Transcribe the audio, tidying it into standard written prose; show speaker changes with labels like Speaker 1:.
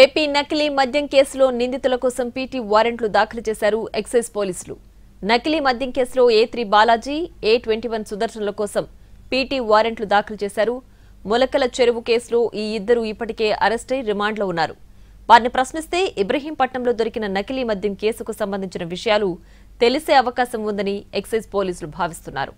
Speaker 1: AP నకిలీ మద్యం కేసులో నిందితుల కోసం పీటీ వారెంట్లు దాఖలు చేశారు ఎక్సైజ్ పోలీసులు. నకిలీ మద్యం కేసులో A3 బాలాజీ, A21 సుదర్శన్ల కోసం పీటీ వారెంట్లు దాఖలు చేశారు. ములకల చెరువు కేసులో ఈ ఇద్దరు ఇప్పటికే అరెస్టై రిమాండ్లో ఉన్నారు. వారిని ప్రశ్నిస్తే ఇబ్రహీంపట్నంలో దొరికిన నకిలీ మద్యం కేసుకు సంబంధించిన విషయాలు తెలిసే అవకాశం ఉందని ఎక్సైజ్ పోలీసులు భావిస్తున్నారు.